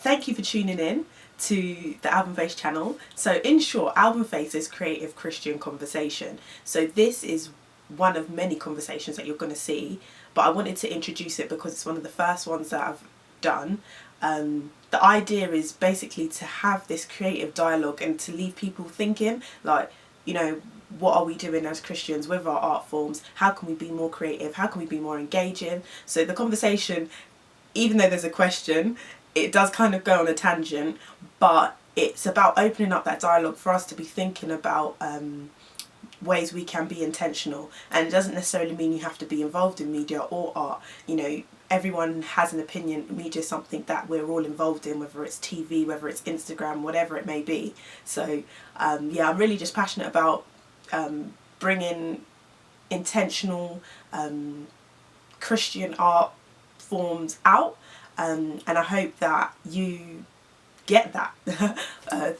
Thank you for tuning in to the Album Face channel. So in short, Album Face is creative Christian conversation. So this is one of many conversations that you're going to see, but I wanted to introduce it because it's one of the first ones that I've done. The idea is basically to have this creative dialogue and to leave people thinking, like, you know, what are we doing as Christians with our art forms? How can we be more creative? How can we be more engaging? So the conversation, even though there's a question, it does kind of go on a tangent, but it's about opening up that dialogue for us to be thinking about ways we can be intentional. And it doesn't necessarily mean you have to be involved in media or art. You know, everyone has an opinion. Media is something that we're all involved in, whether it's TV, whether it's Instagram, whatever it may be. So yeah, I'm really just passionate about bringing intentional Christian art forms out, and I hope that you get that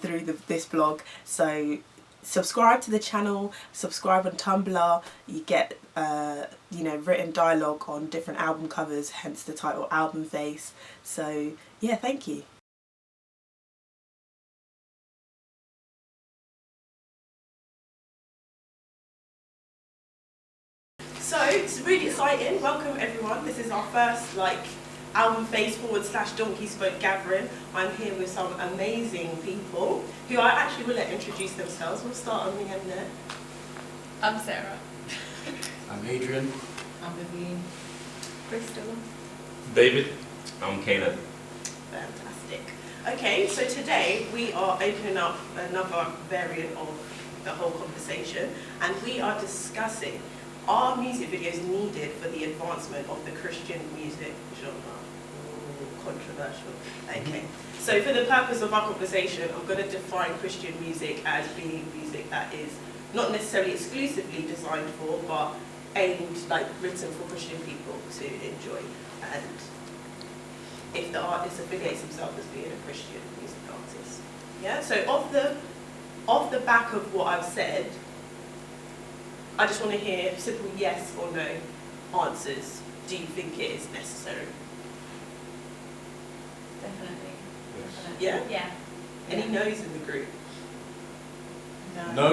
through this blog. So subscribe to the channel, subscribe on Tumblr. You get you know, written dialogue on different album covers, hence the title Album Face. So yeah, thank you. So it's really exciting. Welcome everyone. This is our first Album Face / Donkey Spoke gathering. I'm here with some amazing people who I actually will let introduce themselves. We'll start on the end there. I'm Sarah. I'm Adrian. I'm Vivian. Crystal. David. I'm Caleb. Fantastic. Okay, so today we are opening up another variant of the whole conversation, and we are discussing, are music videos needed for the advancement of the Christian music genre? Ooh, controversial. Okay, so for the purpose of our conversation, I'm going to define Christian music as being music that is not necessarily exclusively designed for, but aimed, written for Christian people to enjoy. And if the artist affiliates himself as being a Christian music artist. Yeah, so off the back of what I've said, I just want to hear simple yes or no answers. Do you think it is necessary? Definitely. Yeah? Yeah. Any no's in the group? No. I'm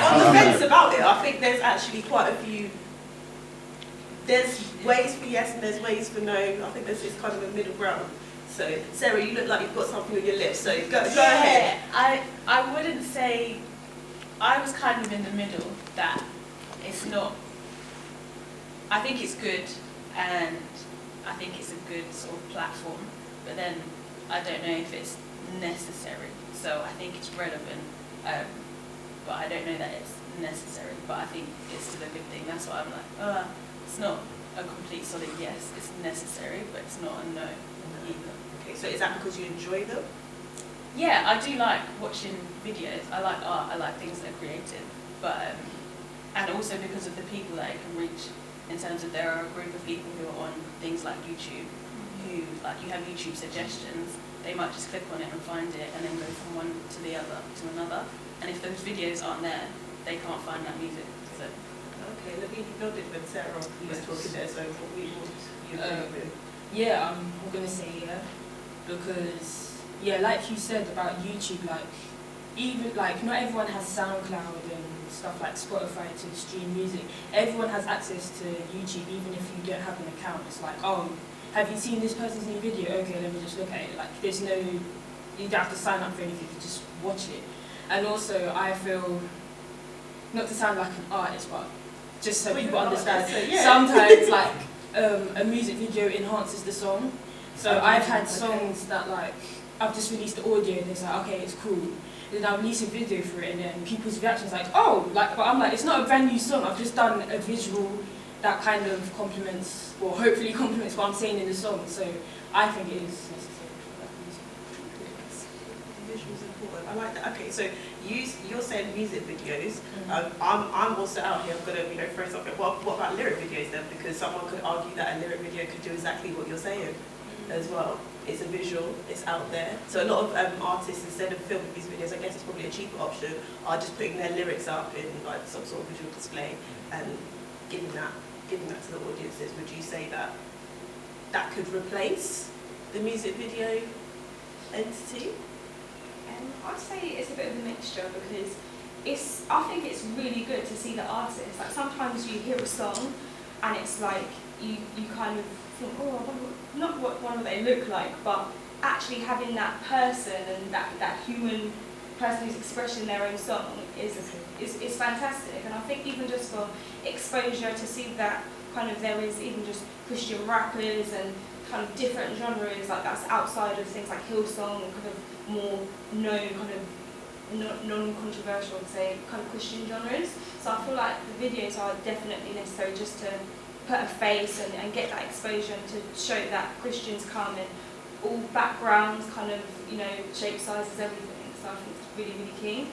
on the fence about it. I think there's actually quite a few. There's ways for yes and there's ways for no. I think there's kind of a middle ground. So, Sarah, you look like you've got something on your lips, so go ahead. I wouldn't say, I was kind of in the middle, that it's not, I think it's good and I think it's a good sort of platform, but then I don't know if it's necessary. So I think it's relevant, but I don't know that it's necessary, but I think it's still a good thing. That's why I'm like, it's not a complete solid yes, it's necessary, but it's not a no either. Okay, so is that because you enjoy them? Yeah, I do like watching videos. I like art. I like things that are creative, but and also because of the people that it can reach. In terms of there are a group of people who are on things like YouTube, who you have YouTube suggestions. They might just click on it and find it, and then go from one to the other to another. And if those videos aren't there, they can't find that music. So. Okay, let me nodded when Sarah was talking there. So what we would you agree with? Yeah, I'm gonna say yeah, because yeah, like you said about YouTube, even not everyone has SoundCloud and stuff like Spotify to stream music. Everyone has access to YouTube, even if you don't have an account. It's like, oh, have you seen this person's new video? Okay, let me just look at it. There's no, you don't have to sign up for anything, you just watch it. And also, I feel, not to sound like an artist, but just so people understand, sometimes a music video enhances the song. So I've had songs that I've just released the audio and it's like, okay, it's cool. Then I'll release a video for it and then people's reactions oh, but I'm like, it's not a brand new song, I've just done a visual that kind of complements, or hopefully complements what I'm saying in the song. So I think it is necessary for that music. Visuals important. I like that. Okay, so you're saying music videos. I'm also out here. I'm gonna throw something. What about lyric videos then? Because someone could argue that a lyric video could do exactly what you're saying as well. It's a visual. It's out there. So a lot of artists, instead of filming these videos, I guess it's probably a cheaper option, are just putting their lyrics up in some sort of visual display and giving that to the audiences. Would you say that that could replace the music video entity? I'd say it's a bit of a mixture because I think it's really good to see the artist. Like sometimes you hear a song and it's like you kind of think, oh, I wonder what they look like, but actually having that person and that human person who's expressing their own song is fantastic. And I think even just for exposure to see that kind of there is even just Christian rappers and kind of different genres like that's outside of things like Hillsong and kind of more known kind of non-controversial, say, kind of Christian genres. So I feel like the videos are definitely necessary just to put a face and get that exposure and to show that Christians come in all backgrounds, kind of, you know, shape, sizes, everything. So I think it's really, really key.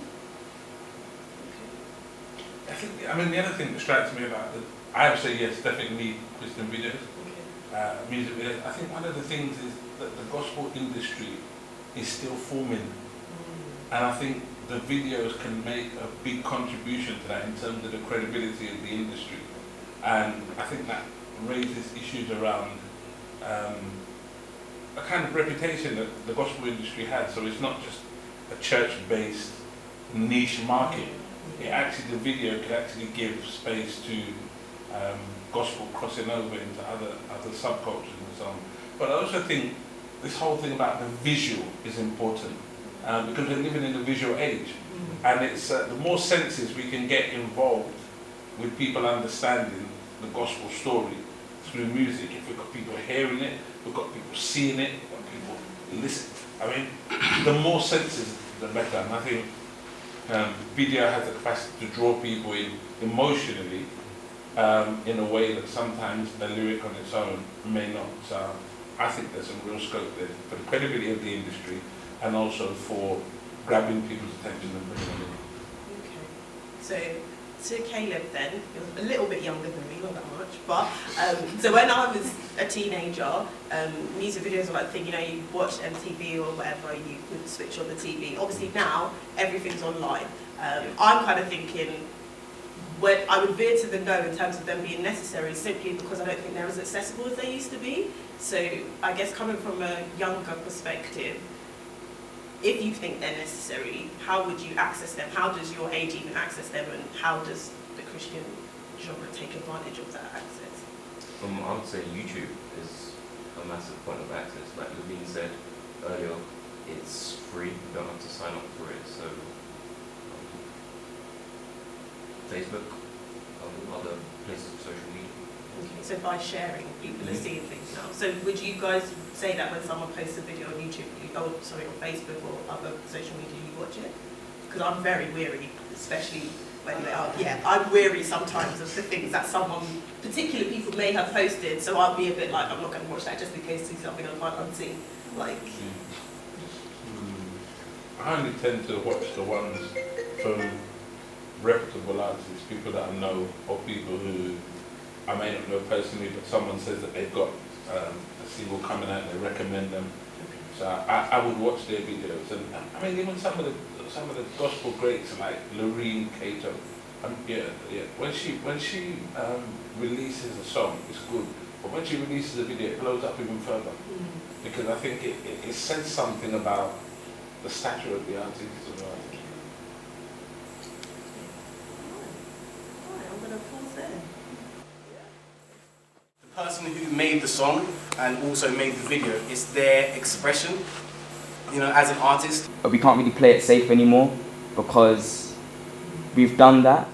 I mean, the other thing that strikes me about it, I would say yes, definitely need Christian videos, music videos. I think one of the things is that the gospel industry is still forming. And I think the videos can make a big contribution to that in terms of the credibility of the industry. And I think that raises issues around a kind of reputation that the gospel industry has. So it's not just a church-based niche market. It actually, the video could actually give space to gospel crossing over into other subcultures and so on. But I also think this whole thing about the visual is important. Because we're living in a visual age, and it's the more senses we can get involved with people understanding the gospel story through music. If we've got people hearing it, we've got people seeing it, we've got people listening. I mean, the more senses, the better. And I think video has the capacity to draw people in emotionally in a way that sometimes a lyric on its own may not. So I think there's some real scope there for the credibility of the industry, and also for grabbing people's attention and bringing them in. Okay. So to Caleb then, you're a little bit younger than me, not that much, but so when I was a teenager, music videos were like the thing, you know, you watch MTV or whatever, you would switch on the TV. Obviously now, everything's online. I'm kind of thinking, when I would veer to the no in terms of them being necessary, simply because I don't think they're as accessible as they used to be. So I guess coming from a younger perspective, if you think they're necessary, how would you access them? How does your age even access them, and how does the Christian genre take advantage of that access? I would say YouTube is a massive point of access. Like Levine said earlier, it's free, you don't have to sign up for it. So Facebook, other places of social media. Okay, so by sharing, people are seeing things now. So would you guys say that when someone posts a video on YouTube, on Facebook or other social media, you watch it? Because I'm very weary, especially when they are, I'm weary sometimes of the things that particular people may have posted, so I'll be a bit like, I'm not going to watch that just in case I see something I can't unsee. Like, I only tend to watch the ones from reputable artists, people that I know, or people who I may not know personally, but someone says that they've got a single coming out, they recommend them. So I would watch their videos, and I mean even some of the gospel greats like Loreen Cato. When she releases a song, it's good, but when she releases a video, it blows up even further, because I think it says something about the stature of the artist as well. I'm going to pause there. The person who made the song and also made the video, it's their expression, you know, as an artist. We can't really play it safe anymore because we've done that.